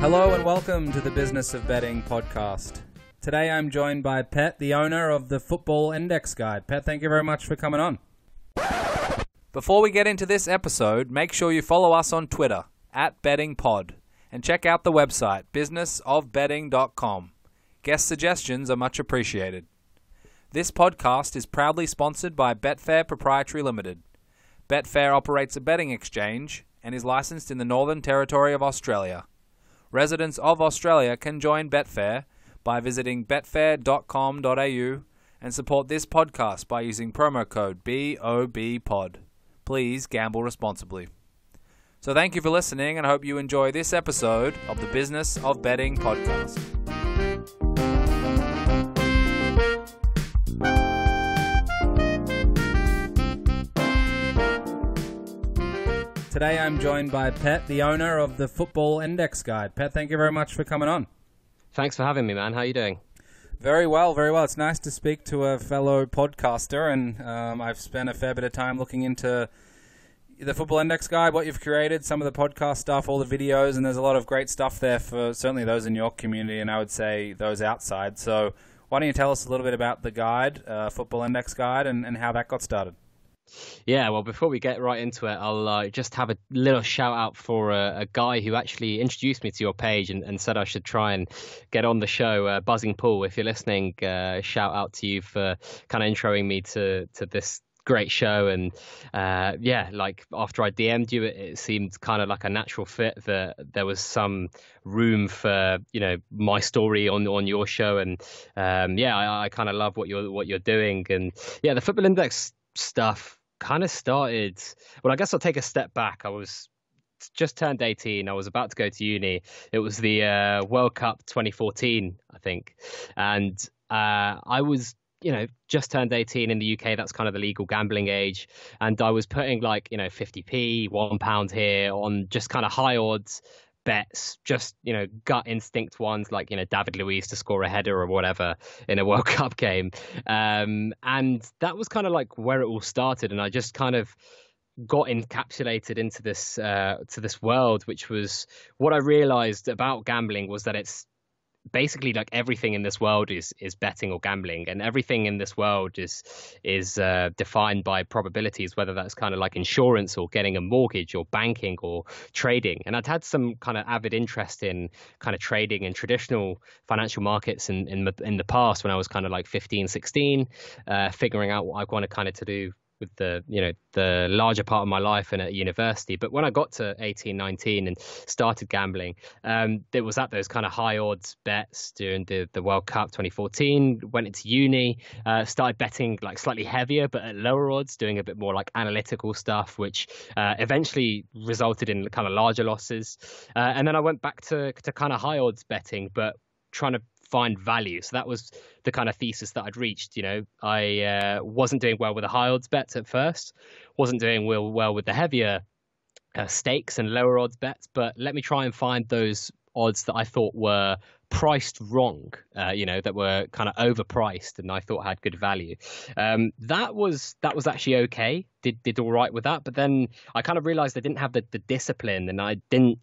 Hello and welcome to the Business of Betting podcast. Today I'm joined by Pet, the owner of the Football Index Guide. Pet, thank you very much for coming on. Before we get into this episode, make sure you follow us on Twitter, @BettingPod, and check out the website, businessofbetting.com. Guest suggestions are much appreciated. This podcast is proudly sponsored by Betfair Proprietary Limited. Betfair operates a betting exchange and is licensed in the Northern Territory of Australia. Residents of Australia can join Betfair by visiting betfair.com.au and support this podcast by using promo code BOBPOD. Please gamble responsibly. So thank you for listening, and I hope you enjoy this episode of the Business of Betting podcast. Today I'm joined by Pet, the owner of the Football Index Guide. Pet, thank you very much for coming on. Thanks for having me, man. How are you doing? Very well, very well. It's nice to speak to a fellow podcaster, and I've spent a fair bit of time looking into the Football Index Guide, what you've created, some of the podcast stuff, all the videos, and there's a lot of great stuff there for certainly those in your community, and I would say those outside. So why don't you tell us a little bit about the guide, Football Index Guide, and how that got started? Yeah, well, before we get right into it, I'll just have a little shout out for a guy who actually introduced me to your page and said I should try and get on the show. Buzzing Paul, if you're listening, shout out to you for kind of introing me to this great show. And like after I DM'd you, it seemed kind of like a natural fit that there was some room for, you know, my story on your show. And I kind of love what you're doing. And yeah, the Football Index stuff kind of started, well, I guess I'll take a step back. I was just turned 18. I was about to go to uni. It was the World Cup 2014, I think. And I was, just turned 18 in the UK. That's kind of the legal gambling age. And I was putting 50p, £1 here on just kind of high odds bets, just gut instinct ones like David Luiz to score a header or whatever in a World Cup game, and that was kind of like where it all started. And I just kind of got encapsulated into this to this world, which was what I realized about gambling was that it's basically like everything in this world is betting or gambling, and everything in this world is defined by probabilities, whether that's kind of like insurance or getting a mortgage or banking or trading. And I'd had some kind of avid interest in kind of trading and traditional financial markets in the past when I was kind of like 15, 16, figuring out what I wanted kind of to do with the larger part of my life and at university. But when I got to 18, 19 and started gambling, it was at those kind of high odds bets during the World Cup 2014, went into uni, started betting like slightly heavier, but at lower odds, doing a bit more like analytical stuff, which eventually resulted in kind of larger losses. And then I went back to kind of high odds betting, but trying to find value. So that was the kind of thesis that I'd reached. I wasn't doing well with the high odds bets at first, wasn't doing well with the heavier stakes and lower odds bets, but let me try and find those odds that I thought were priced wrong, that were kind of overpriced and I thought had good value. That was actually okay. Did all right with that, but then I kind of realized I didn't have the discipline, and I didn't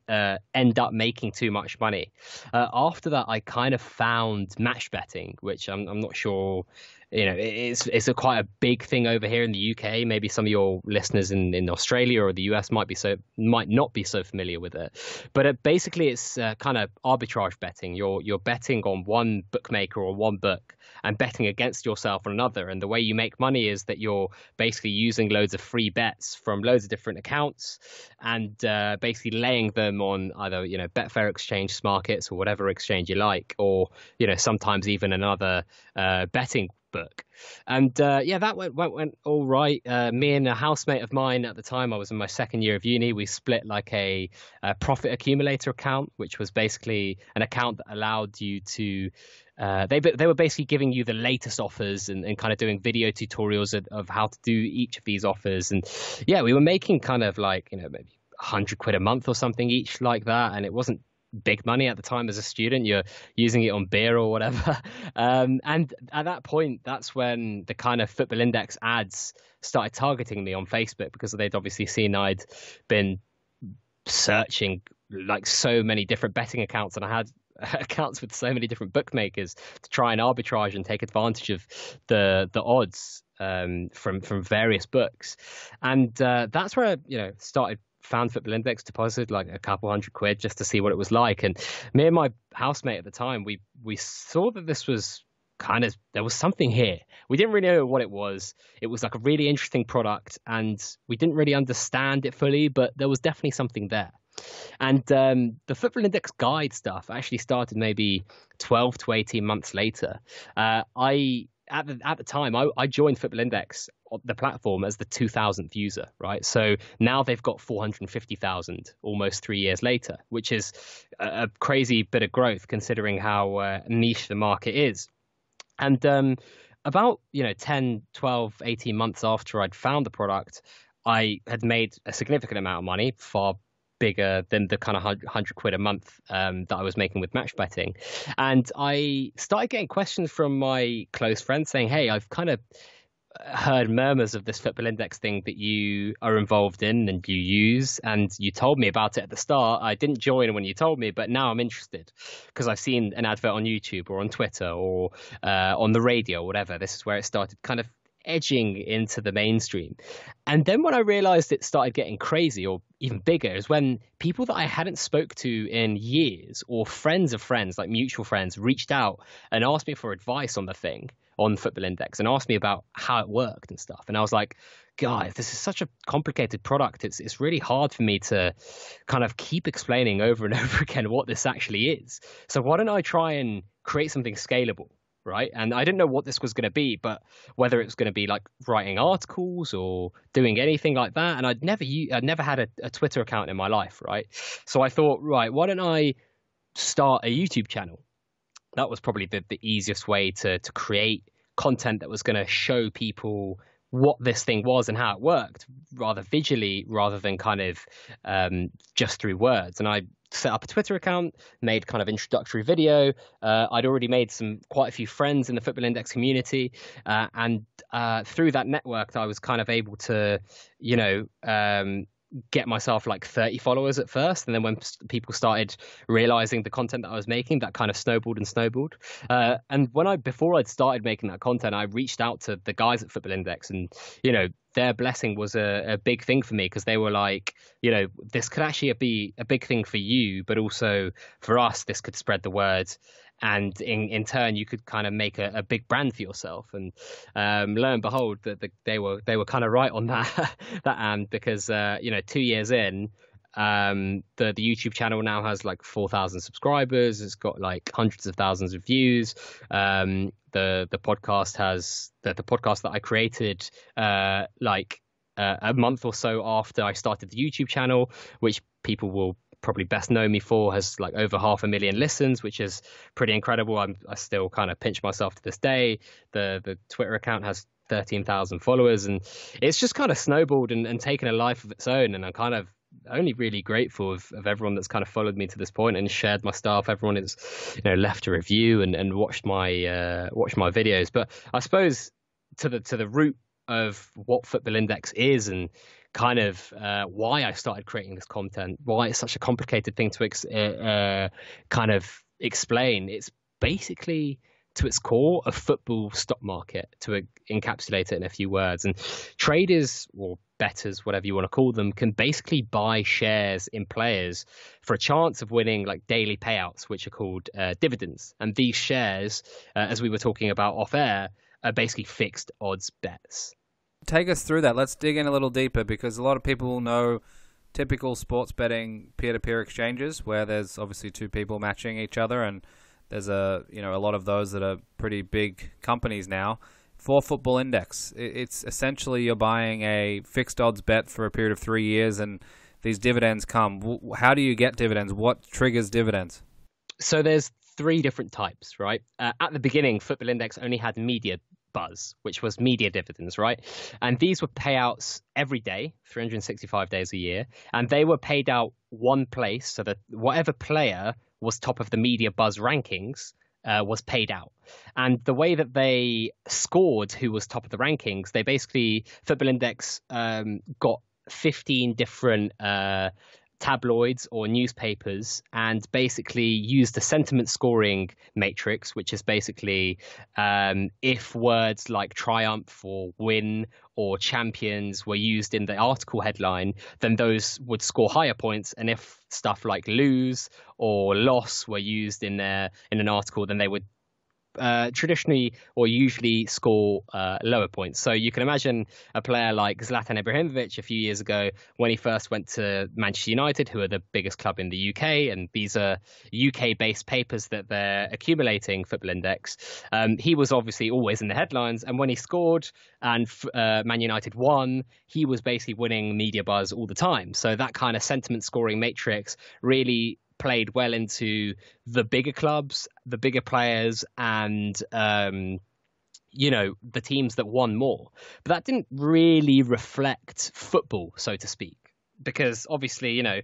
end up making too much money. After that, I kind of found match betting, which I'm not sure. It's quite a big thing over here in the UK. Maybe some of your listeners in Australia or the US might not be so familiar with it. But basically, it's kind of arbitrage betting. You're betting on one bookmaker or one book and betting against yourself on another. And the way you make money is that you're basically using loads of free bets from loads of different accounts and basically laying them on either Betfair exchange markets or whatever exchange you like, or sometimes even another betting book. And that went all right. Me and a housemate of mine at the time, I was in my second year of uni, we split like a profit accumulator account, which was basically an account that allowed you to they were basically giving you the latest offers and kind of doing video tutorials of how to do each of these offers. And yeah, we were making kind of like maybe £100 a month or something each like that, and it wasn't big money at the time as a student. You're using it on beer or whatever. And at that point, that's when the kind of Football Index ads started targeting me on Facebook, because they'd obviously seen I'd been searching like so many different betting accounts, and I had accounts with so many different bookmakers to try and arbitrage and take advantage of the odds from various books. And that's where I started found Football Index, deposited like a couple £100 just to see what it was like. And me and my housemate at the time, we saw that this was there was something here. We didn't really know what it was. It was like a really interesting product, and we didn't really understand it fully, but there was definitely something there. And the Football Index guide stuff actually started maybe 12 to 18 months later. At the time, I joined Football Index, the platform, as the 2,000th user, right? So now they've got 450,000 almost 3 years later, which is a crazy bit of growth considering how niche the market is. And about 10, 12, 18 months after I'd found the product, I had made a significant amount of money, far bigger than the kind of £100 a month that I was making with match betting. And I started getting questions from my close friends saying, hey, I've kind of heard murmurs of this Football Index thing that you are involved in and you use, and you told me about it at the start. I didn't join when you told me, but now I'm interested because I've seen an advert on YouTube or on Twitter or on the radio or whatever. This is where it started kind of edging into the mainstream. And then when I realized it started getting crazy or even bigger is when people that I hadn't spoke to in years, or friends of friends, like mutual friends, reached out and asked me for advice on the thing, on Football Index, and asked me about how it worked and stuff. And I was like, guys, this is such a complicated product. It's really hard for me to kind of keep explaining over and over again what this actually is. So why don't I try and create something scalable? Right. And I didn't know what this was going to be, but whether it was going to be like writing articles or doing anything like that. And I'd never had a Twitter account in my life. Right. So I thought, right, why don't I start a YouTube channel? That was probably the easiest way to create content that was going to show people what this thing was and how it worked, rather visually, rather than kind of just through words. And I set up a Twitter account, made kind of introductory video. I'd already made quite a few friends in the Football Index community. And through that network, I was kind of able to, get myself like 30 followers at first. And then when people started realizing the content that I was making, that kind of snowballed and snowballed. And before I'd started making that content, I reached out to the guys at Football Index, and, their blessing was a big thing for me, because they were like, this could actually be a big thing for you, but also for us, this could spread the word. And in turn, you could kind of make a big brand for yourself. And lo and behold, they were kind of right on that end, because 2 years in, the YouTube channel now has like 4,000 subscribers. It's got like hundreds of thousands of views. The podcast has the podcast that I created a month or so after I started the YouTube channel, which people will probably best know me for, has like over 500,000 listens, which is pretty incredible. I still kind of pinch myself to this day. The Twitter account has 13,000 followers, and it's just kind of snowballed and taken a life of its own. And I'm kind of only really grateful of everyone that's kind of followed me to this point and shared my stuff. Everyone has left a review and watched my videos. But I suppose to the root of what Football Index is, and kind of why I started creating this content, why it's such a complicated thing to kind of explain. It's basically, to its core, a football stock market, to encapsulate it in a few words. And traders, or bettors, whatever you want to call them, can basically buy shares in players for a chance of winning like daily payouts, which are called dividends. And these shares, as we were talking about off air, are basically fixed odds bets. Take us through that. Let's dig in a little deeper, because a lot of people will know typical sports betting peer-to-peer exchanges where there's obviously two people matching each other, and there's a lot of those that are pretty big companies now. For Football Index, it's essentially you're buying a fixed odds bet for a period of 3 years, and these dividends come. How do you get dividends? What triggers dividends? So there's 3 different types, right? At the beginning, Football Index only had media buzz, which was media dividends, right? And these were payouts every day, 365 days a year, and they were paid out one place, so that whatever player was top of the media buzz rankings was paid out. And the way that they scored who was top of the rankings, they basically, Football Index got 15 different tabloids or newspapers and basically used a sentiment scoring matrix, which is basically if words like triumph or win or champions were used in the article headline, then those would score higher points. And if stuff like lose or loss were used in an article, then they would traditionally or usually score lower points. So you can imagine a player like Zlatan Ibrahimovic a few years ago when he first went to Manchester United, who are the biggest club in the UK, and these are UK-based papers that they're accumulating, Football Index. He was obviously always in the headlines, and when he scored and Man United won, he was basically winning media buzz all the time. So that kind of sentiment scoring matrix really played well into the bigger clubs, the bigger players, and the teams that won more. But that didn't really reflect football, so to speak, because obviously, Zlatan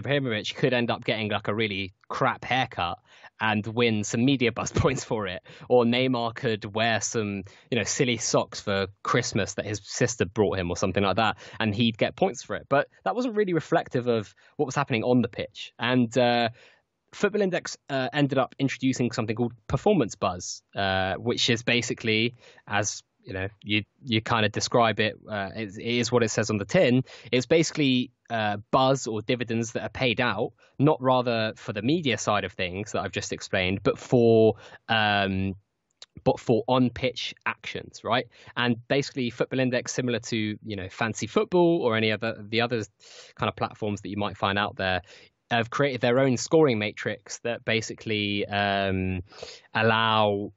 Ibrahimovic could end up getting like a really crap haircut and win some media buzz points for it, or Neymar could wear some silly socks for Christmas that his sister brought him or something like that, and he'd get points for it. But that wasn't really reflective of what was happening on the pitch. And Football Index ended up introducing something called performance buzz, which is basically, as you kind of describe it, it is what it says on the tin. It's basically buzz or dividends that are paid out, not rather for the media side of things that I've just explained, but for on-pitch actions, right? And basically, Football Index, similar to Fancy Football or any other kind of platforms that you might find out there, have created their own scoring matrix that basically allow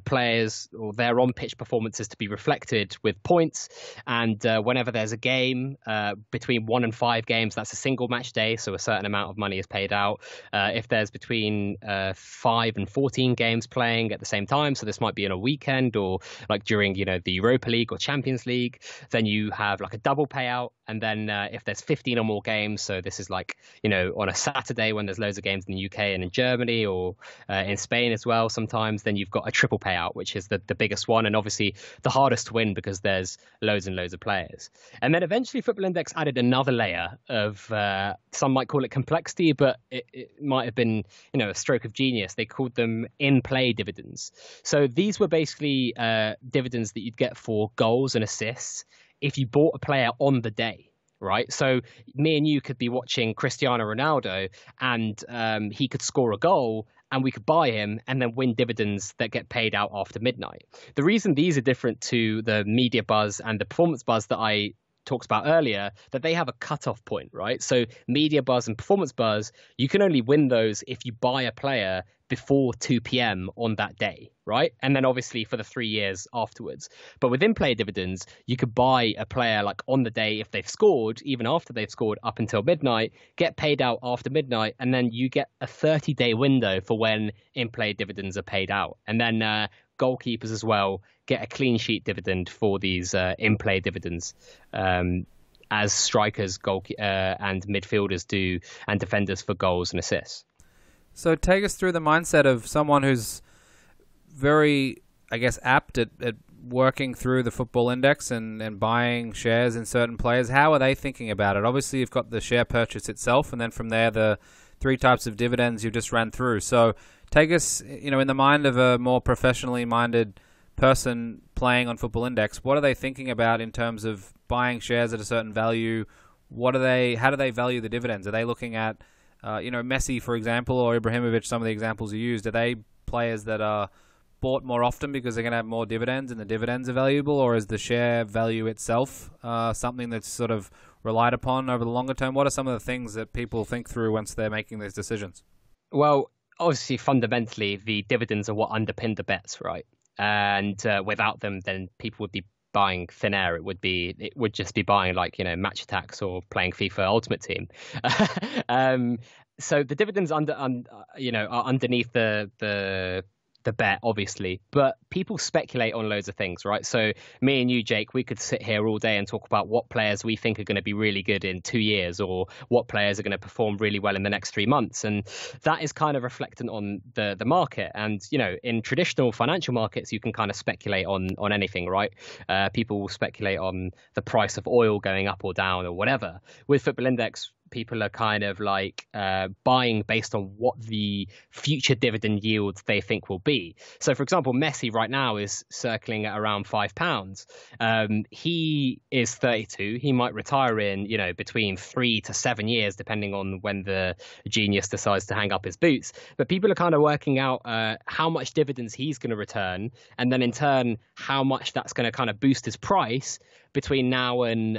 players or their on-pitch performances to be reflected with points. And whenever there's a game between 1 and 5 games, that's a single match day, so a certain amount of money is paid out. If there's between 5 and 14 games playing at the same time, so this might be on a weekend or like during the Europa League or Champions League, then you have like a double payout. And then if there's 15 or more games, so this is like on a Saturday when there's loads of games in the UK and in Germany or in Spain as well sometimes, then you've got a triple payout, which is the biggest one, and obviously the hardest to win because there's loads and loads of players. And then eventually Football Index added another layer of some might call it complexity, but it might have been a stroke of genius. They called them in-play dividends. So these were basically dividends that you'd get for goals and assists if you bought a player on the day, right? So me and you could be watching Cristiano Ronaldo and he could score a goal and we could buy him and then win dividends that get paid out after midnight. The reason these are different to the media buzz and the performance buzz that I talked about earlier, that they have a cutoff point, right? So media buzz and performance buzz, you can only win those if you buy a player before 2 p.m. on that day, right? And then obviously for the 3 years afterwards. But with in-play dividends, you could buy a player like on the day if they've scored, even after they've scored up until midnight, get paid out after midnight, and then you get a 30-day window for when in-play dividends are paid out. And then goalkeepers as well get a clean sheet dividend for these in-play dividends, as strikers, and midfielders do, and defenders for goals and assists. So take us through the mindset of someone who's very, I guess, apt at working through the Football Index and buying shares in certain players. How are they thinking about it? Obviously, you've got the share purchase itself, and then from there, the 3 types of dividends you just ran through. So take us, in the mind of a more professionally minded person playing on Football Index, what are they thinking about in terms of buying shares at a certain value? How do they value the dividends? Are they looking at Messi, for example, or Ibrahimovic, some of the examples you used? Are they players that are bought more often because they're going to have more dividends and the dividends are valuable, or is the share value itself something that's sort of relied upon over the longer term? What are some of the things that people think through once they're making these decisions? Well, obviously, fundamentally, the dividends are what underpin the bets, right? And without them, then people would be buying thin air. It would just be buying Match Attacks or playing FIFA Ultimate Team. So the dividends are underneath the bet, obviously, but people speculate on loads of things, right? So me and you, Jake, we could sit here all day and talk about what players we think are going to be really good in 2 years, or what players are going to perform really well in the next 3 months, and that is kind of reflectant on the market. And in traditional financial markets, you can kind of speculate on anything, right? People will speculate on the price of oil going up or down or whatever. With Football Index, people are kind of like buying based on what the future dividend yield they think will be. So, for example, Messi right now is circling at around £5. He is 32. He might retire in, between 3 to 7 years, depending on when the genius decides to hang up his boots. But people are kind of working out how much dividends he's going to return, and then in turn, how much that's going to kind of boost his price between now and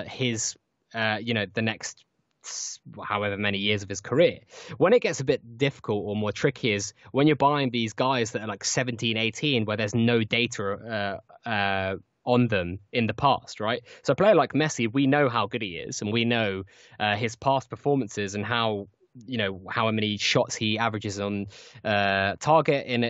his, the next however many years of his career. When it gets a bit difficult or more tricky is when you're buying these guys that are like 17, 18, where there's no data on them in the past, right? So a player like Messi, we know how good he is, and we know his past performances and how many shots he averages on target in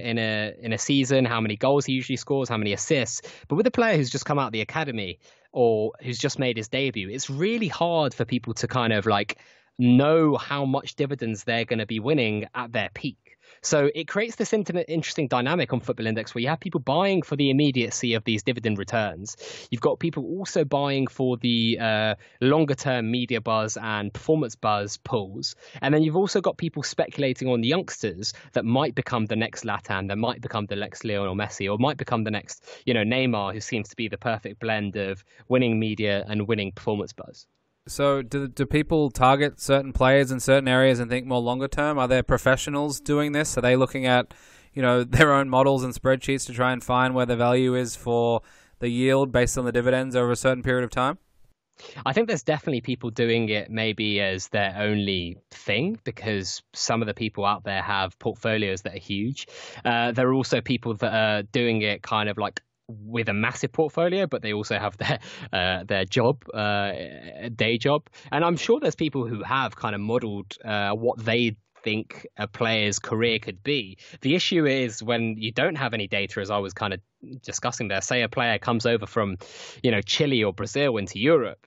a season, how many goals he usually scores, how many assists. But with a player who's just come out of the academy or who's just made his debut, it's really hard for people to kind of like know how much dividends they're going to be winning at their peak. So it creates this interesting dynamic on Football Index where you have people buying for the immediacy of these dividend returns. You've got people also buying for the longer term media buzz and performance buzz pools. And then you've also got people speculating on the youngsters that might become the next Zlatan, that might become the next Lionel Messi, or might become the next, Neymar, who seems to be the perfect blend of winning media and winning performance buzz. So do people target certain players in certain areas and think more longer term? Are there professionals doing this? Are they looking at, their own models and spreadsheets to try and find where the value is for the yield based on the dividends over a certain period of time? I think there's definitely people doing it maybe as their only thing, because some of the people out there have portfolios that are huge. There are also people that are doing it kind of like with a massive portfolio, but they also have their job, day job. And I'm sure there's people who have kind of modeled what they think a player's career could be. The issue is when you don't have any data, as I was kind of discussing there. Say a player comes over from, Chile or Brazil into Europe.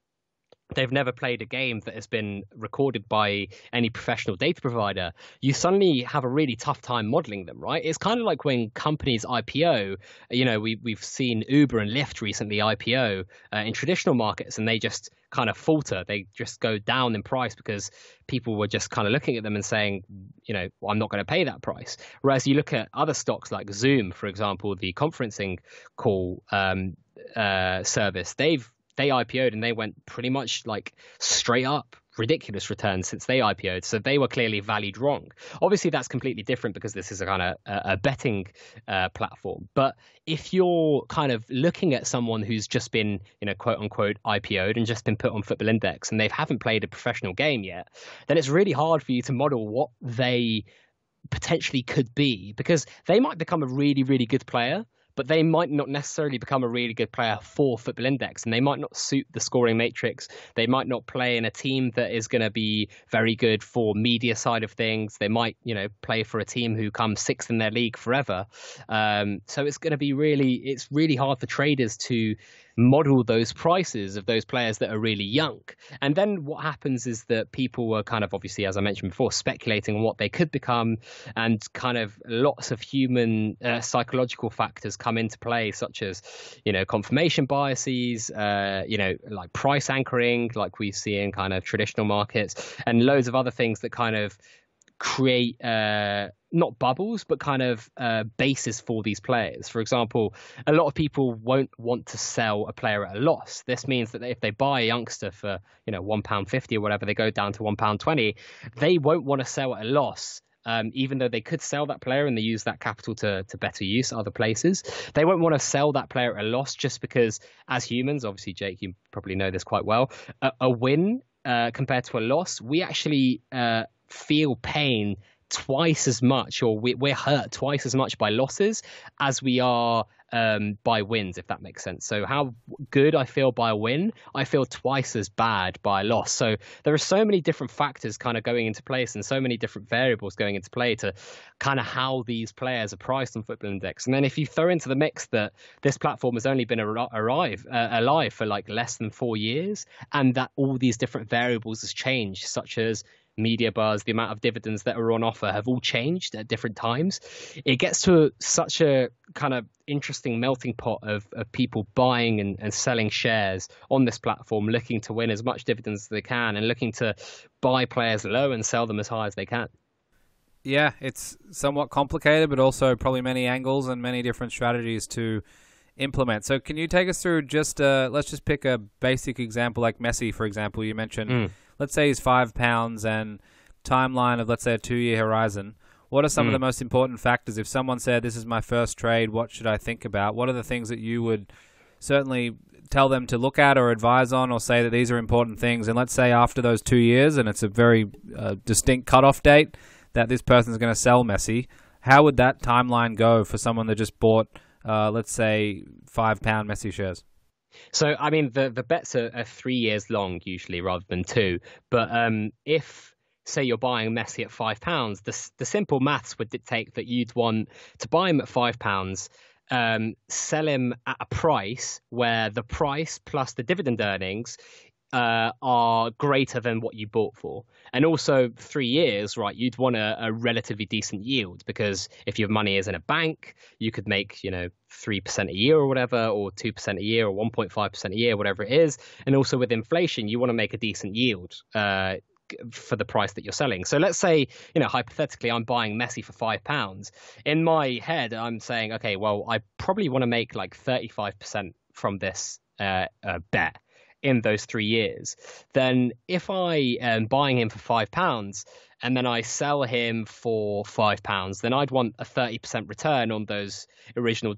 They've never played a game that has been recorded by any professional data provider. You suddenly have a really tough time modeling them, right? It's kind of like when companies IPO. We've seen Uber and Lyft recently IPO in traditional markets, and they just kind of falter. They just go down in price because people were just kind of looking at them and saying, I'm not going to pay that price. Whereas you look at other stocks like Zoom, for example, the conferencing call service, they IPO'd and they went pretty much like straight up ridiculous returns since they IPO'd. So they were clearly valued wrong. Obviously, that's completely different because this is a kind of a betting platform. But if you're kind of looking at someone who's just been, quote unquote, IPO'd and just been put on Football Index and they haven't played a professional game yet, then it's really hard for you to model what they potentially could be, because they might become a really, really good player, but they might not necessarily become a really good player for Football Index, and they might not suit the scoring matrix. They might not play in a team that is going to be very good for media side of things. They might, play for a team who comes sixth in their league forever. So it's going to be it's really hard for traders to model those prices of those players that are really young. And then what happens is that people were kind of, obviously, as I mentioned before, speculating on what they could become, and kind of lots of human psychological factors come into play, such as, confirmation biases, like price anchoring, like we see in kind of traditional markets, and loads of other things that kind of create not bubbles, but kind of basis for these players. For example, a lot of people won't want to sell a player at a loss. This means that if they buy a youngster for £1.50 or whatever, they go down to £1.20, they won't want to sell at a loss. Even though they could sell that player and they use that capital to better use other places, they won't want to sell that player at a loss, just because as humans, obviously, Jake, you probably know this quite well, a win compared to a loss, we actually feel pain twice as much, or we're hurt twice as much by losses as we are by wins, if that makes sense. So how good I feel by a win, I feel twice as bad by a loss. So there are so many different factors kind of going into place, and so many different variables going into play to kind of how these players are priced on Football Index. And then if you throw into the mix that this platform has only been alive for like less than 4 years, and that all these different variables has changed, such as media buzz, the amount of dividends that are on offer have all changed at different times. It gets to such a kind of interesting melting pot of people buying and selling shares on this platform, looking to win as much dividends as they can and looking to buy players low and sell them as high as they can. Yeah, it's somewhat complicated, but also probably many angles and many different strategies to implement. So can you take us through just, let's just pick a basic example like Messi, for example. You mentioned, let's say he's £5 and timeline of, let's say, a 2-year horizon. What are some of the most important factors? If someone said, this is my first trade, what should I think about? What are the things that you would certainly tell them to look at or advise on or say that these are important things? And let's say after those 2 years, and it's a very distinct cutoff date, that this person is going to sell Messi, how would that timeline go for someone that just bought, let's say, £5 Messi shares? So, I mean, the bets are 3 years long usually rather than 2. But if, say, you're buying Messi at £5, the simple maths would dictate that you'd want to buy him at £5, sell him at a price where the price plus the dividend earnings are greater than what you bought for. And also 3 years, right, you'd want a relatively decent yield, because if your money is in a bank, you could make, 3% a year or whatever, or 2% a year, or 1.5% a year, whatever it is. And also with inflation, you want to make a decent yield for the price that you're selling. So let's say, hypothetically, I'm buying Messi for £5. In my head, I'm saying, okay, well, I probably want to make like 35% from this bet in those 3 years. Then if I am buying him for £5 and then I sell him for £5, then I'd want a 30% return on those original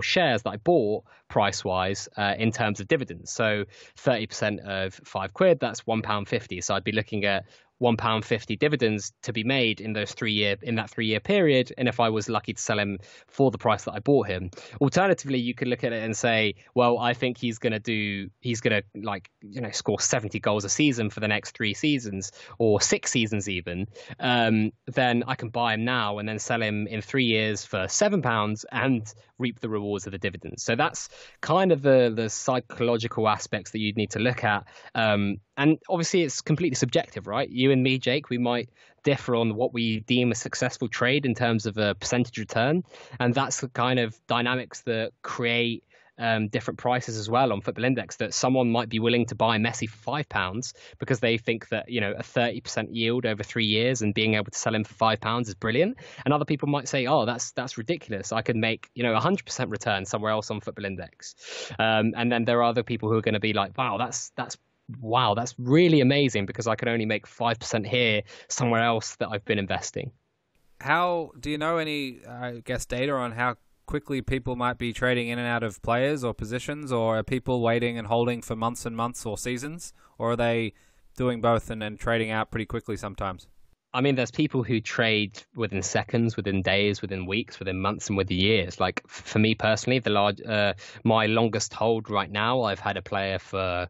shares that I bought price wise in terms of dividends. So 30% of £5, that's £1.50. So I'd be looking at £1.50 dividends to be made in that 3 year period. And if I was lucky to sell him for the price that I bought him. Alternatively, you could look at it and say, well, I think he's going to score 70 goals a season for the next 3 seasons or 6 seasons even. Then I can buy him now and then sell him in 3 years for £7 and reap the rewards of the dividends. So that's kind of the psychological aspects that you'd need to look at. And obviously it's completely subjective, right? You and me, Jake, we might differ on what we deem a successful trade in terms of a percentage return. And that's the kind of dynamics that create different prices as well on Football Index, that someone might be willing to buy Messi for £5 because they think that, a 30% yield over 3 years and being able to sell him for £5 is brilliant. And other people might say, oh, that's ridiculous. I could make, 100% return somewhere else on Football Index. And then there are other people who are going to be like, wow, that's really amazing because I can only make 5% here somewhere else that I've been investing. How do you know any, data on how quickly people might be trading in and out of players or positions, or are people waiting and holding for months and months or seasons, or are they doing both and trading out pretty quickly sometimes? I mean, there's people who trade within seconds, within days, within weeks, within months, and within years. Like for me personally, my longest hold right now, I've had a player for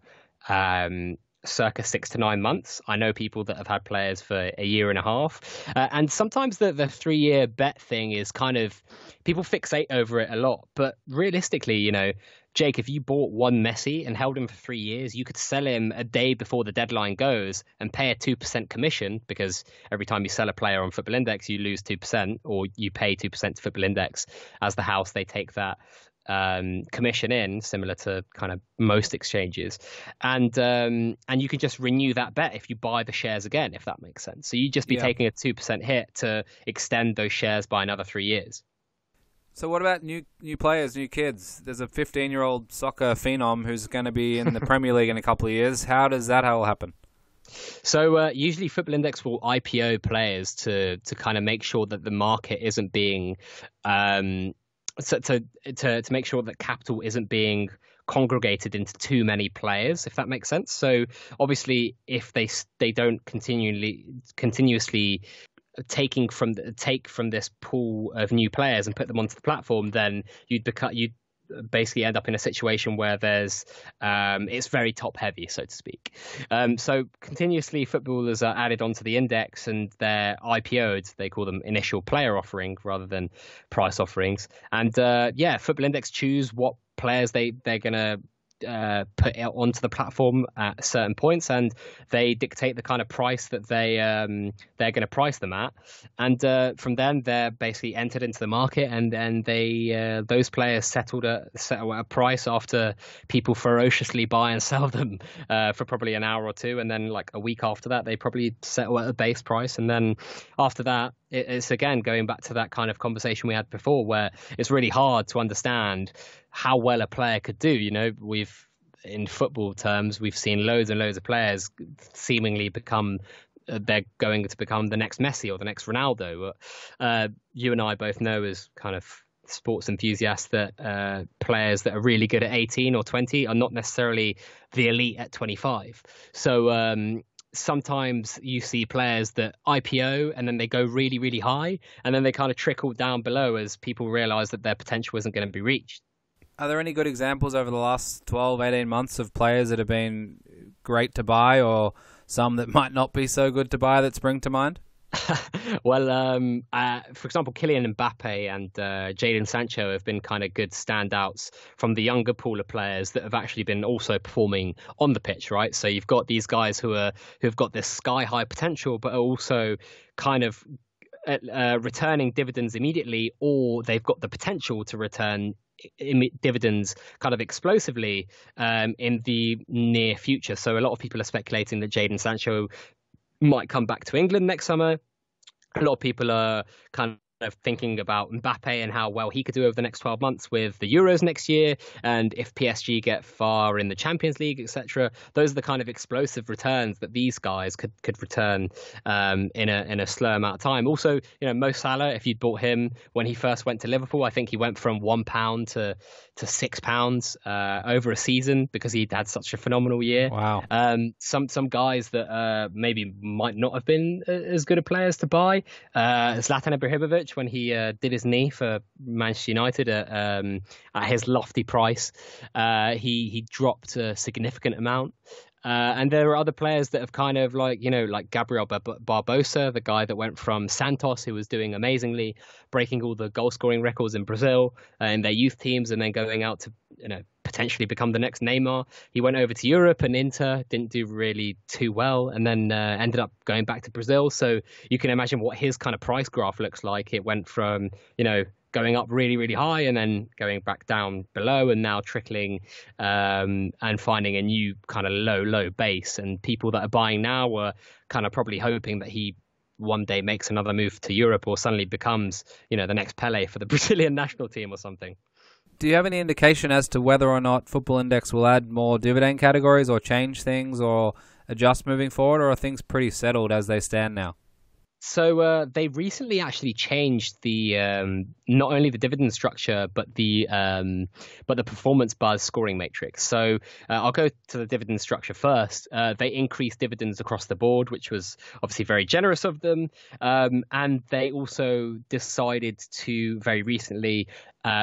circa 6 to 9 months. I know people that have had players for a year and a half. And sometimes the 3-year bet thing is kind of, people fixate over it a lot. But realistically, Jake, if you bought one Messi and held him for 3 years, you could sell him a day before the deadline goes and pay a 2% commission, because every time you sell a player on Football Index, you lose 2%, or you pay 2% to Football Index. As the house, they take that commission in, similar to kind of most exchanges, and you can just renew that bet if you buy the shares again, if that makes sense. So you'd just be taking a 2% hit to extend those shares by another 3 years. So what about new players, new kids? There's a 15-year-old soccer phenom who's going to be in the Premier League in a couple of years. How does that all happen? So usually Football Index will IPO players to kind of make sure that the market isn't being to make sure that capital isn't being congregated into too many players, if that makes sense. So obviously, if they don't continuously take from this pool of new players and put them onto the platform, then you'd basically end up in a situation where there's it's very top heavy, so to speak. So continuously footballers are added onto the index and they're IPO'd. They call them initial player offering rather than price offerings. And Football Index choose what players they're gonna put it onto the platform at certain points, and they dictate the kind of price that they're going to price them at, and from then they're basically entered into the market, and then those players settle at a price after people ferociously buy and sell them for probably an hour or two, and then like a week after that they probably settle at a base price, and then after that it's again going back to that kind of conversation we had before, where it's really hard to understand how well a player could do. In football terms, we've seen loads and loads of players seemingly they're going to become the next Messi or the next Ronaldo. You and I both know, as kind of sports enthusiasts, that players that are really good at 18 or 20 are not necessarily the elite at 25. So sometimes you see players that IPO and then they go really, really high, and then they kind of trickle down below as people realize that their potential isn't going to be reached. Are there any good examples over the last 12, 18 months of players that have been great to buy, or some that might not be so good to buy that spring to mind? Well, for example, Kylian Mbappe and Jadon Sancho have been kind of good standouts from the younger pool of players that have actually been also performing on the pitch, right? So you've got these guys who've got this sky high potential, but are also kind of returning dividends immediately, or they've got the potential to return dividends kind of explosively in the near future. So a lot of people are speculating that Jadon Sancho might come back to England next summer. A lot of people are kind of thinking about Mbappe and how well he could do over the next 12 months with the Euros next year, and if PSG get far in the Champions League, etc. Those are the kind of explosive returns that these guys could return in a slow amount of time. Also, Mo Salah, if you'd bought him when he first went to Liverpool, I think he went from £1 to £6 over a season because he'd had such a phenomenal year. Wow. Some guys that maybe might not have been as good a players to buy. Zlatan Ibrahimovic, when he did his knee for Manchester United at his lofty price, he dropped a significant amount. And there are other players that have kind of like Gabriel Barbosa, the guy that went from Santos, who was doing amazingly, breaking all the goal scoring records in Brazil in their youth teams, and then going out to potentially become the next Neymar. He went over to Europe and Inter, didn't do really too well, and then ended up going back to Brazil. So you can imagine what his kind of price graph looks like. It went from going up really, really high and then going back down below, and now trickling and finding a new kind of low base. And people that are buying now were kind of probably hoping that he one day makes another move to Europe or suddenly becomes, the next Pele for the Brazilian national team or something. Do you have any indication as to whether or not Football Index will add more dividend categories or change things or adjust moving forward, or are things pretty settled as they stand now? So they recently actually changed the not only the dividend structure but the performance buzz scoring matrix. So I'll go to the dividend structure first. They increased dividends across the board, which was obviously very generous of them, and they also decided to very recently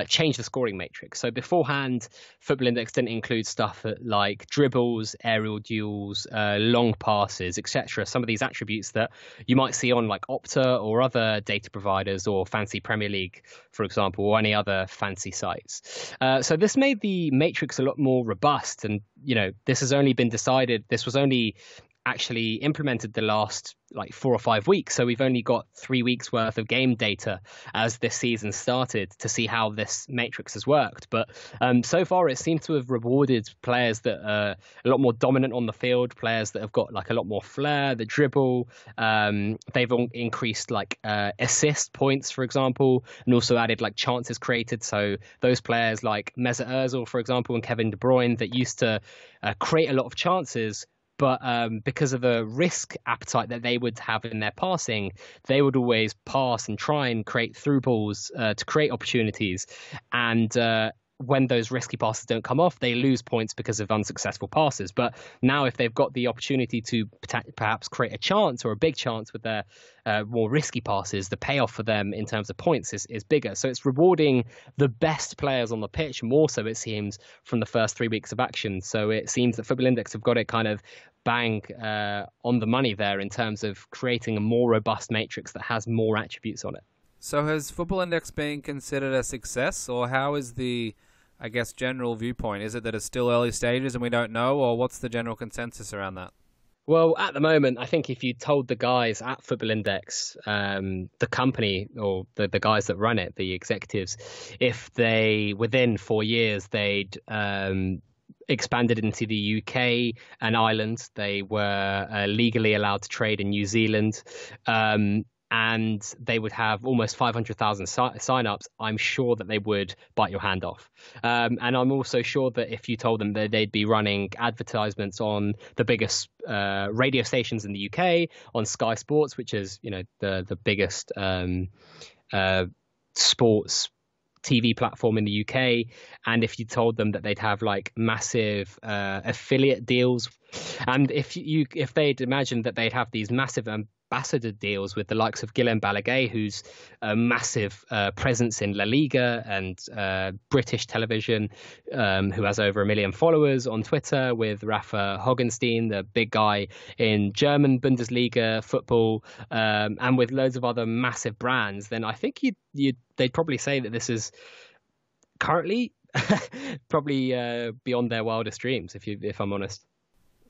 change the scoring matrix. So beforehand, Football Index didn't include stuff like dribbles, aerial duels, long passes, etc. Some of these attributes that you might see on like Opta or other data providers, or Fancy Premier League, for example, or any other fancy sites. So this made the matrix a lot more robust, and this has only been decided. This was only actually implemented the last 4 or 5 weeks, so we've only got 3 weeks worth of game data as this season started to see how this matrix has worked. But so far it seems to have rewarded players that are a lot more dominant on the field, players that have got a lot more flair, the dribble. They've increased assist points, for example, and also added chances created. So those players like Mesut Ozil, for example, and Kevin De Bruyne that used to create a lot of chances, but because of the risk appetite that they would have in their passing, they would always pass and try and create through balls to create opportunities. And when those risky passes don't come off, they lose points because of unsuccessful passes. But now if they've got the opportunity to perhaps create a chance or a big chance with their more risky passes, the payoff for them in terms of points is bigger. So it's rewarding the best players on the pitch more so, it seems, from the first 3 weeks of action. So it seems that Football Index have got it kind of bang on the money there in terms of creating a more robust matrix that has more attributes on it. So has Football Index been considered a success, or how is the I guess, general viewpoint? Is it that it's still early stages and we don't know, or what's the general consensus around that? Well, at the moment, I think if you told the guys at Football Index, the company or the guys that run it, the executives, if they, within 4 years, they'd expanded into the UK and Ireland, they were legally allowed to trade in New Zealand, and they would have almost 500,000 sign-ups, I'm sure that they would bite your hand off. And I'm also sure that if you told them that they'd be running advertisements on the biggest radio stations in the UK, on Sky Sports, which is, you know, the biggest sports TV platform in the UK, and if you told them that they'd have like massive affiliate deals, and if they'd imagined that they'd have these massive ambassador deals with the likes of Guillem Balaguer, who's a massive presence in La Liga and British television, who has over 1 million followers on Twitter, with Rafa Hogenstein, the big guy in German Bundesliga football, and with loads of other massive brands, then I think they'd probably say that this is currently probably beyond their wildest dreams, if I'm honest.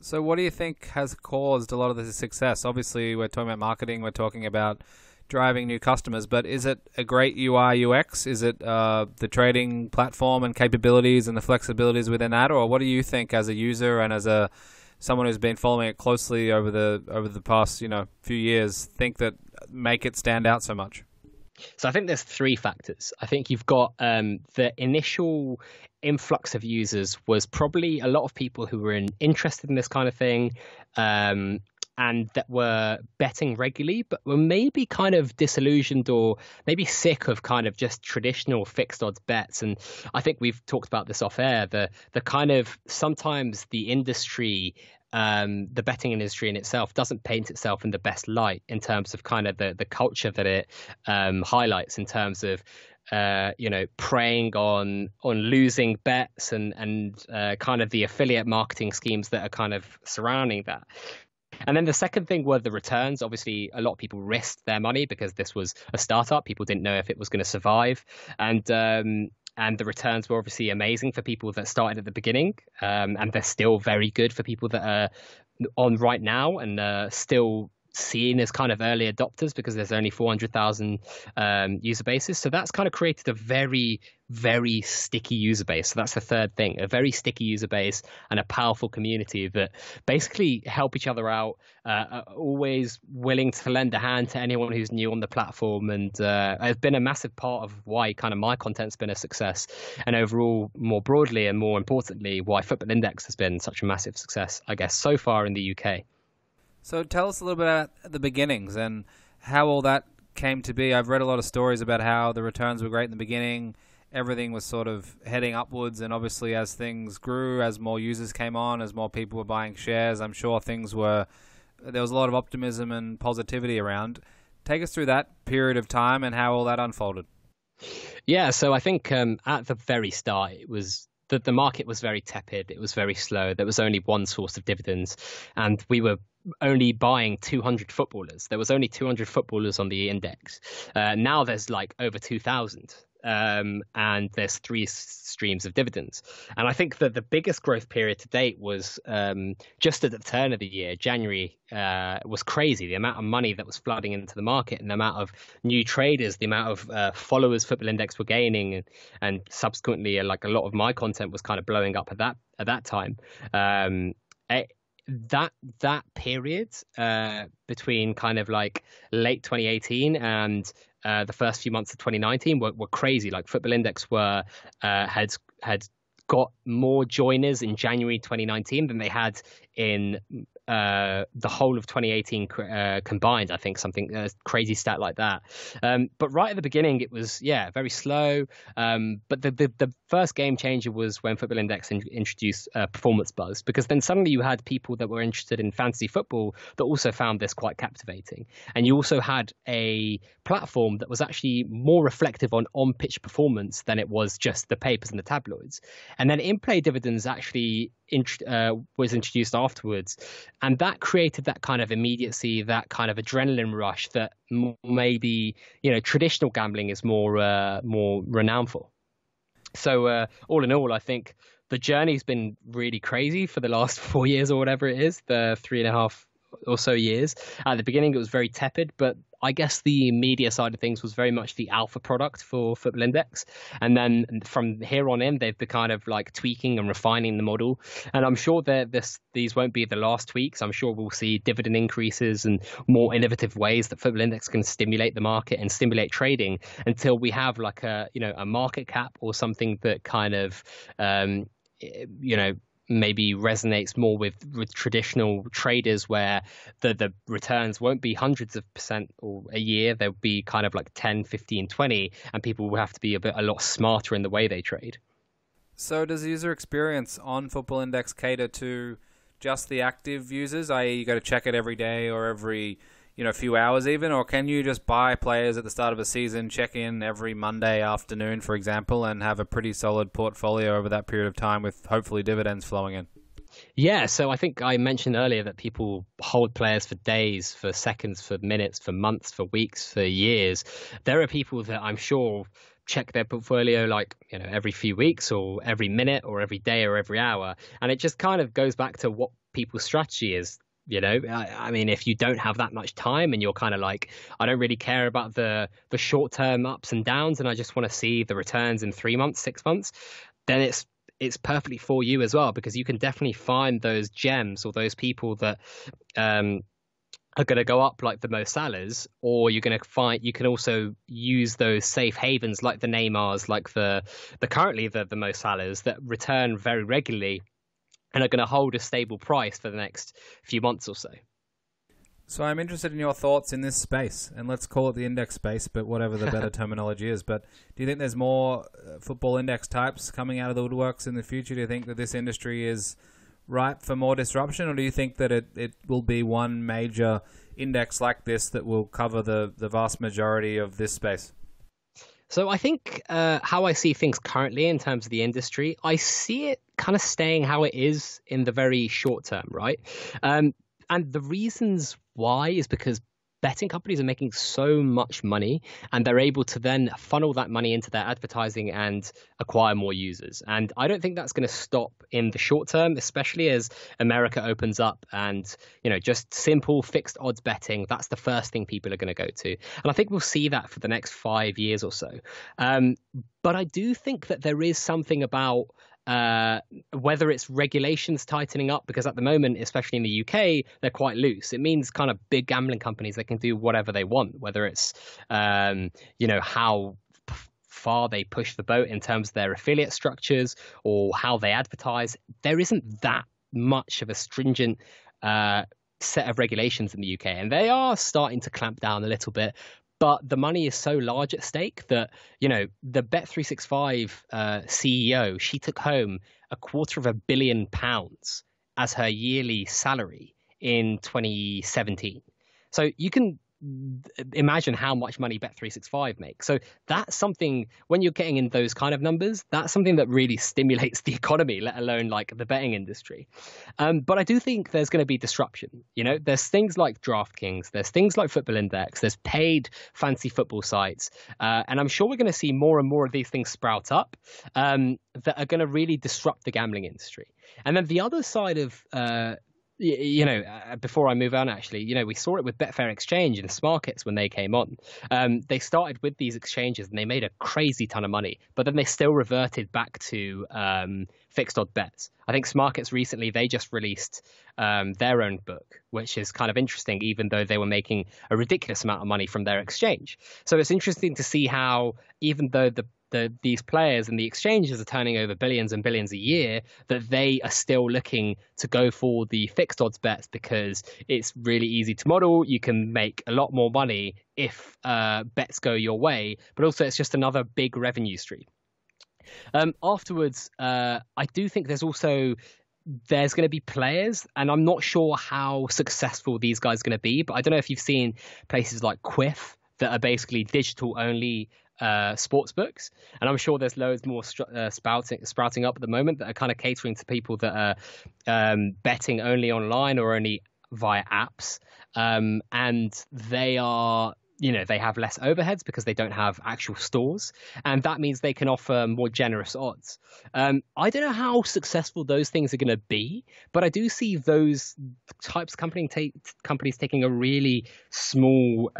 So what do you think has caused a lot of this success? Obviously, we're talking about marketing, we're talking about driving new customers, but is it a great UI, UX? Is it the trading platform and capabilities and the flexibilities within that? Or what do you think as a user and as someone who's been following it closely over the past few years think that make it stand out so much? So I think there's 3 factors. I think you've got the initial influx of users was probably a lot of people who were interested in this kind of thing, and that were betting regularly, but were maybe kind of disillusioned or maybe sick of kind of just traditional fixed odds bets. And I think we've talked about this off air, the kind of sometimes the industry, the betting industry in itself doesn't paint itself in the best light in terms of kind of the culture that it highlights in terms of preying on losing bets and kind of the affiliate marketing schemes that are kind of surrounding that. And then the second thing were the returns. Obviously, a lot of people risked their money because this was a startup. People didn't know if it was going to survive. And the returns were obviously amazing for people that started at the beginning. And they're still very good for people that are on right now and still seen as kind of early adopters because there's only 400,000 user bases. So that's kind of created a very, very sticky user base. So that's the third thing, a very sticky user base and a powerful community that basically help each other out, are always willing to lend a hand to anyone who's new on the platform. And has been a massive part of why kind of my content's been a success, and overall, more broadly and more importantly, why Football Index has been such a massive success, I guess, so far in the UK. So tell us a little bit about the beginnings and how all that came to be. I've read a lot of stories about how the returns were great in the beginning. Everything was sort of heading upwards, and obviously as things grew, as more users came on, as more people were buying shares, I'm sure there was a lot of optimism and positivity around. Take us through that period of time and how all that unfolded. Yeah, so I think at the very start, it was the market was very tepid. It was very slow. There was only one source of dividends, and we were only buying 200 footballers. There was only 200 footballers on the index. Now there's like over 2,000. And there's 3 streams of dividends. And I think that the biggest growth period to date was just at the turn of the year. January was crazy. The amount of money that was flooding into the market and the amount of new traders, the amount of followers Football Index were gaining, and subsequently, like a lot of my content was kind of blowing up at that time. That period between kind of like late 2018 and the first few months of 2019 were crazy. Like Football Index had got more joiners in January 2019 than they had in the whole of 2018 combined. I think something crazy stat like that. But right at the beginning, it was very slow. But the first game changer was when Football Index introduced Performance Buzz, because then suddenly you had people that were interested in fantasy football that also found this quite captivating, and you also had a platform that was actually more reflective on pitch performance than it was just the papers and the tabloids. And then in-play dividends actually was introduced afterwards, and that created that kind of immediacy, that kind of adrenaline rush that maybe traditional gambling is more renowned for. So all in all, I think the journey's been really crazy for the last 4 years or whatever it is, the 3.5 or so years. At the beginning, it was very tepid, but I guess the media side of things was very much the alpha product for Football Index. And then from here on in, they've been kind of like tweaking and refining the model. And I'm sure that these won't be the last tweaks. I'm sure we'll see dividend increases and more innovative ways that Football Index can stimulate the market and stimulate trading until we have like a market cap or something that kind of maybe resonates more with traditional traders, where the returns won't be hundreds of percent or a year. They'll be kind of like 10, 15, 20, and people will have to be a lot smarter in the way they trade. So does user experience on Football Index cater to just the active users, i.e. you got to check it every day or every few hours even, or can you just buy players at the start of a season, check in every Monday afternoon, for example, and have a pretty solid portfolio over that period of time with hopefully dividends flowing in? Yeah, so I think I mentioned earlier that people hold players for days, for seconds, for minutes, for months, for weeks, for years. There are people that I'm sure check their portfolio every few weeks or every minute or every day or every hour. And it just kind of goes back to what people's strategy is. I mean, if you don't have that much time and you're kind of like, I don't really care about the short-term ups and downs and I just want to see the returns in 3 months, 6 months, then it's perfectly for you as well, because you can definitely find those gems or those people that are going to go up like the Mo Salahs, or you can also use those safe havens like the Neymars, like the currently the Mo Salahs that return very regularly and are going to hold a stable price for the next few months or so. So I'm interested in your thoughts in this space, and let's call it the index space, but whatever the better terminology is. But do you think there's more football index types coming out of the woodworks in the future? Do you think that this industry is ripe for more disruption, or do you think that it will be one major index like this that will cover the vast majority of this space? So I think how I see things currently in terms of the industry, I see it kind of staying how it is in the very short term, right? And the reasons why is because betting companies are making so much money and they're able to then funnel that money into their advertising and acquire more users. And I don't think that's going to stop in the short term, especially as America opens up and, just simple fixed odds betting. That's the first thing people are going to go to. And I think we'll see that for the next 5 years or so. But I do think that there is something about whether it's regulations tightening up, because at the moment, especially in the UK, they're quite loose. It means kind of big gambling companies, they can do whatever they want, whether it's, how far they push the boat in terms of their affiliate structures or how they advertise. There isn't that much of a stringent set of regulations in the UK, and they are starting to clamp down a little bit. But the money is so large at stake that, the Bet365 CEO, she took home £250 million as her yearly salary in 2017. So you can imagine how much money Bet365 makes. So that's something, when you're getting in those kind of numbers, that's something that really stimulates the economy, let alone like the betting industry. But I do think there's going to be disruption. There's things like DraftKings, there's things like Football Index, there's paid fancy football sites. And I'm sure we're going to see more and more of these things sprout up that are going to really disrupt the gambling industry. And then the other side of before I move on, actually, we saw it with Betfair Exchange and Smarkets when they came on. They started with these exchanges and they made a crazy ton of money, but then they still reverted back to fixed odd bets. I think Smarkets recently, they just released their own book, which is kind of interesting, even though they were making a ridiculous amount of money from their exchange. So it's interesting to see how, even though these players and the exchanges are turning over billions and billions a year, that they are still looking to go for the fixed odds bets because it's really easy to model. You can make a lot more money if bets go your way, but also it's just another big revenue stream. Afterwards, I do think there's going to be players, and I'm not sure how successful these guys are going to be, but I don't know if you've seen places like Quiff that are basically digital only sports books, and I'm sure there's loads more sprouting up at the moment that are kind of catering to people that are betting only online or only via apps, and they are they have less overheads because they don't have actual stores, and that means they can offer more generous odds. I don't know how successful those things are going to be, but I do see those types of companies taking a really small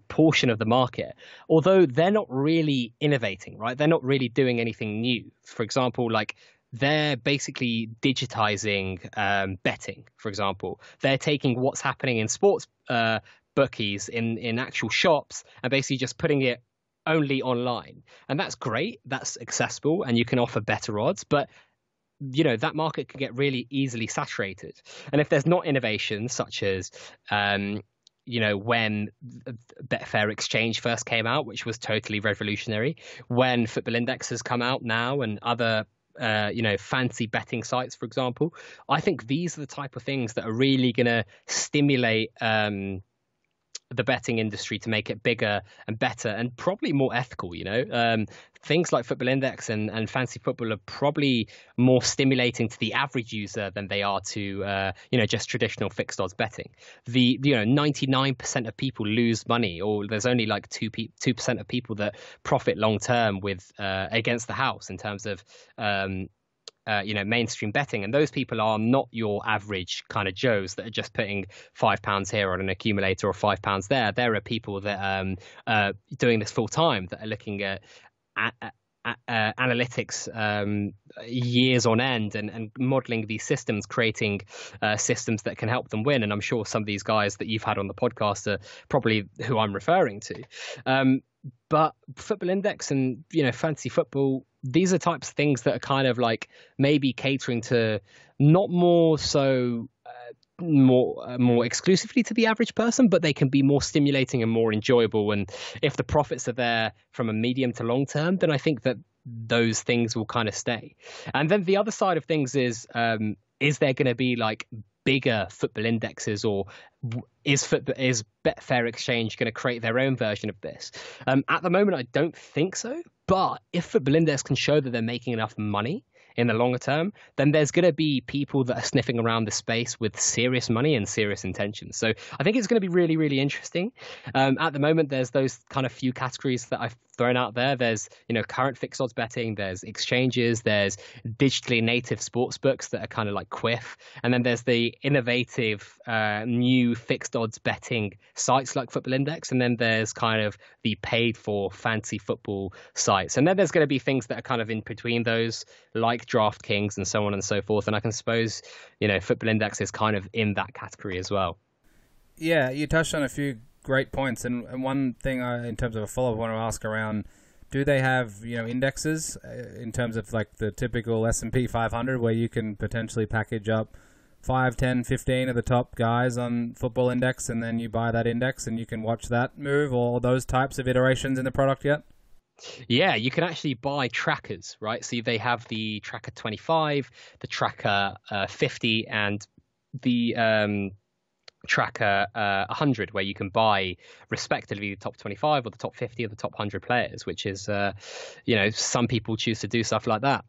portion of the market, although they're not really innovating, right? They're not really doing anything new. For example, like they're basically digitizing betting, for example. They're taking what's happening in sports bookies in actual shops and basically just putting it only online. And that's great. That's accessible and you can offer better odds. But that market could get really easily saturated. And if there's not innovation, such as when Betfair Exchange first came out, which was totally revolutionary, when Football Index has come out now and other fancy betting sites, for example, I think these are the type of things that are really going to stimulate the betting industry to make it bigger and better and probably more ethical. Things like Football Index and fancy football are probably more stimulating to the average user than they are to just traditional fixed odds betting. 99% of people lose money, or there's only like 2% of people that profit long term with against the house in terms of mainstream betting. And those people are not your average kind of Joes that are just putting £5 here on an accumulator or £5 there. There are people that are doing this full time, that are looking at analytics years on end and modeling these systems, creating systems that can help them win. And I'm sure some of these guys that you've had on the podcast are probably who I'm referring to. But Football Index and fantasy football, these are types of things that are kind of like maybe catering to not more so more exclusively to the average person, but they can be more stimulating and more enjoyable. And if the profits are there from a medium to long term, then I think that those things will kind of stay. And then the other side of things is there going to be like bigger football indexes, or is Betfair Exchange going to create their own version of this? At the moment, I don't think so. But if Football Index can show that they're making enough money in the longer term, then there's going to be people that are sniffing around the space with serious money and serious intentions. So I think it's going to be really, really interesting. At the moment, there's those kind of few categories that I've thrown out there. There's, current fixed odds betting, there's exchanges, there's digitally native sports books that are kind of like Quiff. And then there's the innovative new fixed odds betting sites like Football Index. And then there's kind of the paid for fancy football sites. And then there's going to be things that are kind of in between those, like DraftKings and so on and so forth. And I can suppose, Football Index is kind of in that category as well. Yeah, you touched on a few great points. And one thing in terms of a follow-up I want to ask around, do they have, indexes in terms of like the typical S&P 500 where you can potentially package up 5, 10, 15 of the top guys on Football Index, and then you buy that index and you can watch that move, or those types of iterations in the product yet? Yeah, you can actually buy trackers, right? So they have the Tracker 25, the Tracker 50, and the Tracker 100, where you can buy respectively the top 25 or the top 50 or the top 100 players, which is, some people choose to do stuff like that.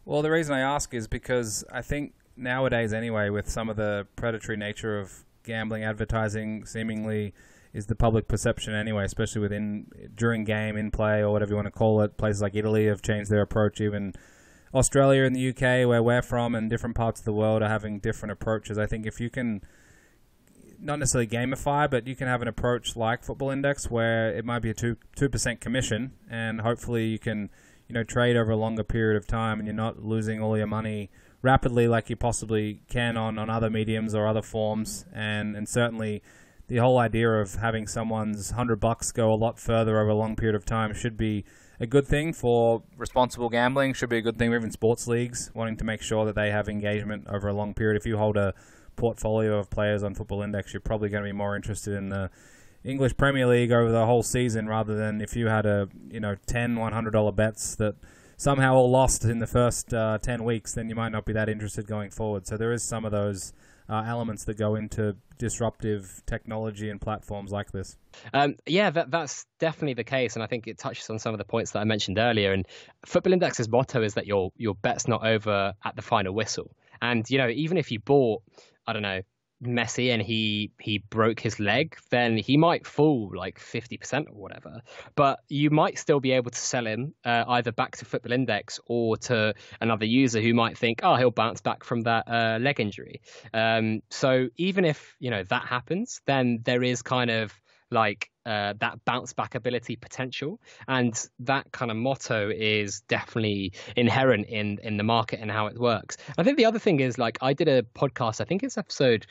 Well, the reason I ask is because I think nowadays anyway, with some of the predatory nature of gambling advertising seemingly is the public perception anyway, especially during game, in play, or whatever you want to call it. Places like Italy have changed their approach. Even Australia and the UK, where we're from, and different parts of the world are having different approaches. I think if you can, not necessarily gamify, but you can have an approach like Football Index where it might be a 2% commission, and hopefully you can trade over a longer period of time, and you're not losing all your money rapidly like you possibly can on other mediums or other forms. And certainly the whole idea of having someone's $100 go a lot further over a long period of time should be a good thing for responsible gambling, should be a good thing for even sports leagues wanting to make sure that they have engagement over a long period. If you hold a portfolio of players on Football Index, you're probably going to be more interested in the English Premier League over the whole season, rather than if you had $10, $100 bets that somehow all lost in the first 10 weeks, then you might not be that interested going forward. So there is some of those elements that go into disruptive technology and platforms like this. That's definitely the case, and I think it touches on some of the points that I mentioned earlier. And Football Index's motto is that your bet's not over at the final whistle. And even if you bought, I don't know, Messi and he broke his leg, then he might fall like 50% or whatever. But you might still be able to sell him either back to Football Index or to another user who might think, oh, he'll bounce back from that leg injury. So even if that happens, then there is kind of like that bounce back ability potential, and that kind of motto is definitely inherent in the market and how it works. I think the other thing is, like, I did a podcast, I think it's episode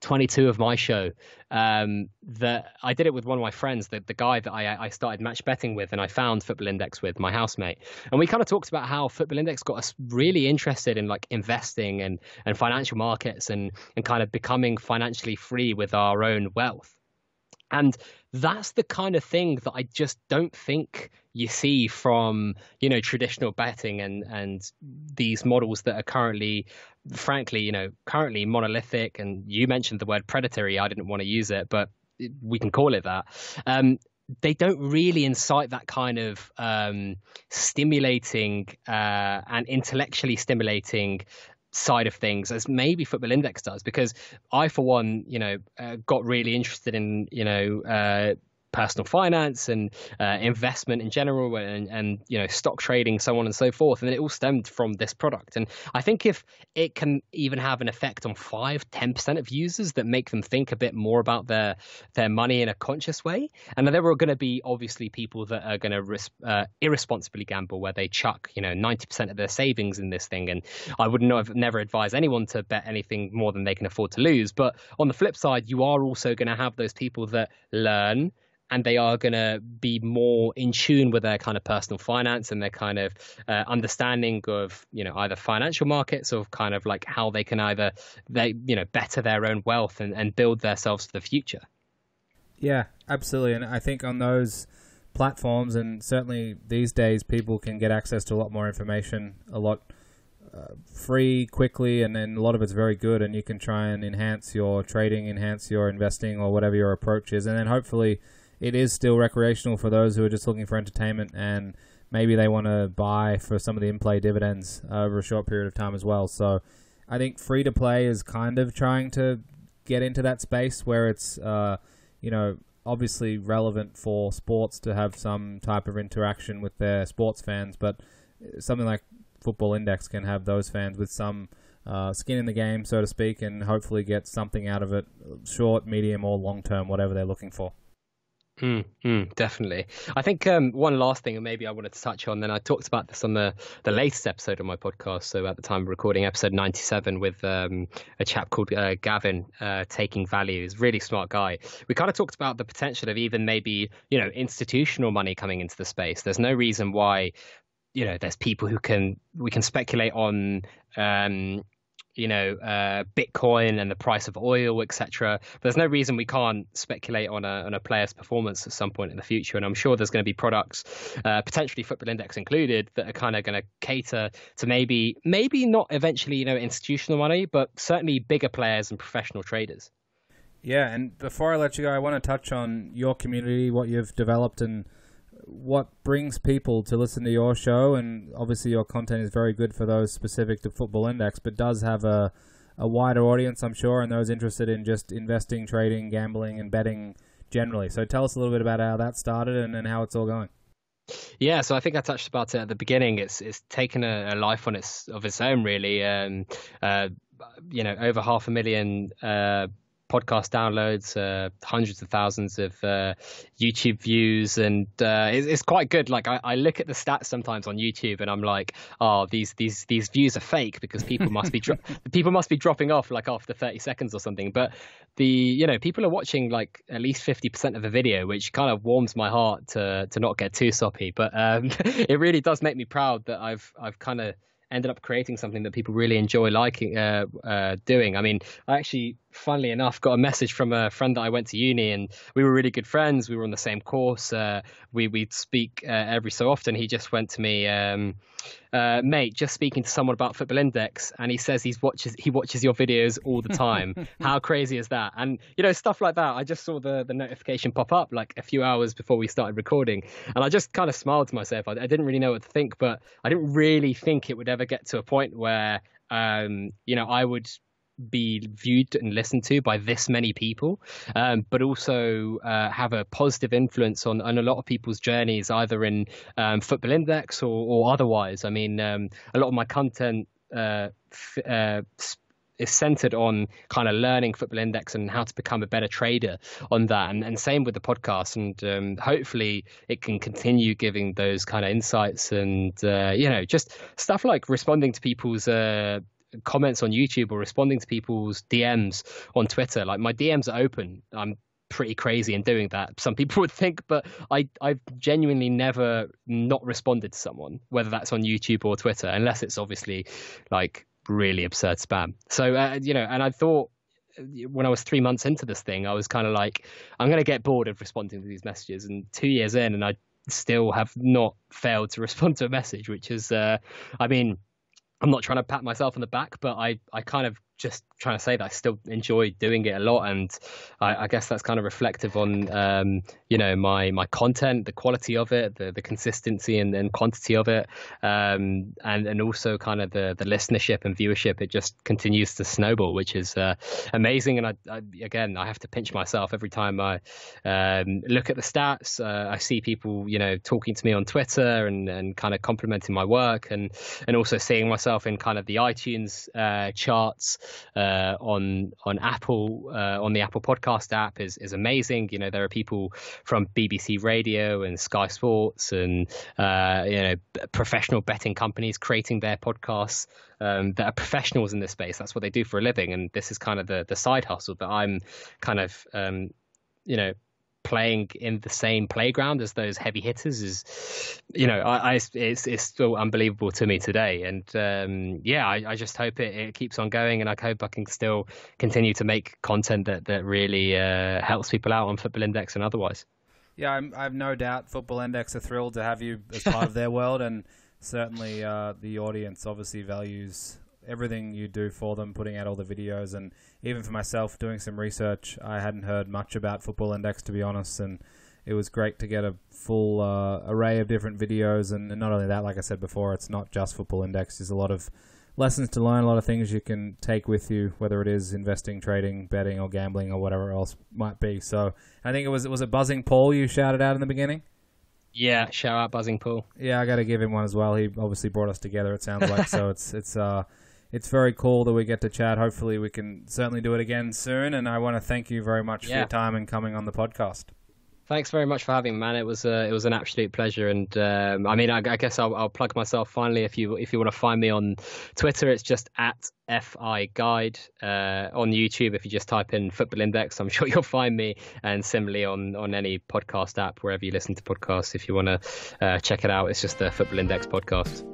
22 of my show, that I did it with one of my friends, the guy that I started match betting with and I found Football Index with, my housemate. And we kind of talked about how Football Index got us really interested in like investing and financial markets and kind of becoming financially free with our own wealth. And that's the kind of thing that I just don't think you see from, traditional betting and these models that are currently, frankly, currently monolithic. And you mentioned the word predatory. I didn't want to use it, but we can call it that. They don't really incite that kind of stimulating and intellectually stimulating side of things as maybe Football Index does, because I, for one, got really interested in personal finance and investment in general and stock trading, so on and so forth, and it all stemmed from this product. And I think if it can even have an effect on 5-10% of users that make them think a bit more about their money in a conscious way, and there are going to be obviously people that are going to irresponsibly gamble, where they chuck 90% of their savings in this thing, and I would never advise anyone to bet anything more than they can afford to lose. But on the flip side, you are also going to have those people that learn, and they are going to be more in tune with their kind of personal finance and their kind of understanding of, either financial markets or kind of like how they can either better their own wealth and build themselves for the future. Yeah, absolutely. And I think on those platforms, and certainly these days, people can get access to a lot more information, a lot free, quickly, and then a lot of it's very good, and you can try and enhance your trading, enhance your investing, or whatever your approach is. And then hopefully it is still recreational for those who are just looking for entertainment, and maybe they want to buy for some of the in-play dividends over a short period of time as well. So I think free-to-play is kind of trying to get into that space where it's, obviously relevant for sports to have some type of interaction with their sports fans, but something like Football Index can have those fans with some skin in the game, so to speak, and hopefully get something out of it, short, medium, or long-term, whatever they're looking for. Definitely. I think one last thing, and maybe I wanted to touch on, then I talked about this on the latest episode of my podcast, so at the time of recording, episode 97, with a chap called Gavin, Taking Value. He's a really smart guy. We kind of talked about the potential of even maybe, institutional money coming into the space. There's no reason why, there's people we can speculate on Bitcoin and the price of oil, etc. There's no reason we can't speculate on a player's performance at some point in the future. And I'm sure there's going to be products, potentially Football Index included, that are kind of going to cater to maybe not eventually, institutional money, but certainly bigger players and professional traders. Yeah, and before I let you go, I want to touch on your community, what you've developed, and what brings people to listen to your show. And obviously your content is very good for those specific to Football Index, but does have a wider audience, I'm sure, and those interested in just investing, trading, gambling, and betting generally. So tell us a little bit about how that started and how it's all going. Yeah, so I think I touched about it at the beginning. It's taken a life of its own, really. Over 500,000 podcast downloads, hundreds of thousands of YouTube views, and it's quite good. Like I look at the stats sometimes on YouTube, and I'm like, oh, these views are fake, because people must be dropping off like after 30 seconds or something. But people are watching like at least 50% of the video, which kind of warms my heart to not get too soppy. But it really does make me proud that I've kind of ended up creating something that people really enjoy doing. I mean, I actually, funnily enough, got a message from a friend that I went to uni, and we were really good friends. We were on the same course. We'd speak every so often. He just went to me, mate, just speaking to someone about Football Index, and he says he watches your videos all the time. How crazy is that? And stuff like that. I just saw the notification pop up like a few hours before we started recording, and I just kind of smiled to myself. I didn't really know what to think, but I didn't really think it would ever get to a point where I would be viewed and listened to by this many people, but also have a positive influence on a lot of people's journeys, either in Football Index or otherwise. I mean, a lot of my content is centered on kind of learning Football Index and how to become a better trader on that, and same with the podcast. And hopefully it can continue giving those kind of insights and just stuff like responding to people's comments on YouTube or responding to people's DMs on Twitter. Like, my DMs are open. I'm pretty crazy in doing that, some people would think, but I've genuinely never not responded to someone, whether that's on YouTube or Twitter, unless it's obviously like really absurd spam. So and I thought, when I was 3 months into this thing, I was kind of like, I'm going to get bored of responding to these messages. And 2 years in, and I still have not failed to respond to a message, which is, I'm not trying to pat myself on the back, but I kind of just trying to say that I still enjoy doing it a lot. And I guess that's kind of reflective on, my content, the quality of it, the consistency and quantity of it. And also kind of the listenership and viewership. It just continues to snowball, which is amazing. And I have to pinch myself every time I look at the stats. I see people, talking to me on Twitter and kind of complimenting my work, and also seeing myself in kind of the iTunes charts on Apple, on the Apple Podcast app is amazing. There are people from BBC Radio and Sky Sports and professional betting companies creating their podcasts that are professionals in this space. That's what they do for a living, and this is kind of the side hustle that I'm kind of playing in the same playground as those heavy hitters is, it's still unbelievable to me today. And I just hope it keeps on going, and I hope I can still continue to make content that really helps people out on Football Index and otherwise. Yeah, I've no doubt Football Index are thrilled to have you as part of their world, and certainly the audience obviously values everything you do for them, putting out all the videos. And even for myself, doing some research, I hadn't heard much about Football Index, to be honest, and it was great to get a full array of different videos. And not only that, like I said before, it's not just Football Index. There's a lot of lessons to learn, a lot of things you can take with you, whether it is investing, trading, betting, or gambling, or whatever else might be. So I think it was a Buzzing Paul you shouted out in the beginning? Yeah, shout out Buzzing Paul. Yeah, I got to give him one as well. He obviously brought us together, it sounds like. So it's very cool that we get to chat. Hopefully we can certainly do it again soon. And I want to thank you very much for your time and coming on the podcast. Thanks very much for having me, man. It was an absolute pleasure. And I guess I'll plug myself finally. If you want to find me on Twitter, it's just at FI Guide. On YouTube, if you just type in Football Index, I'm sure you'll find me. And similarly on any podcast app, wherever you listen to podcasts, if you want to check it out, it's just the Football Index podcast.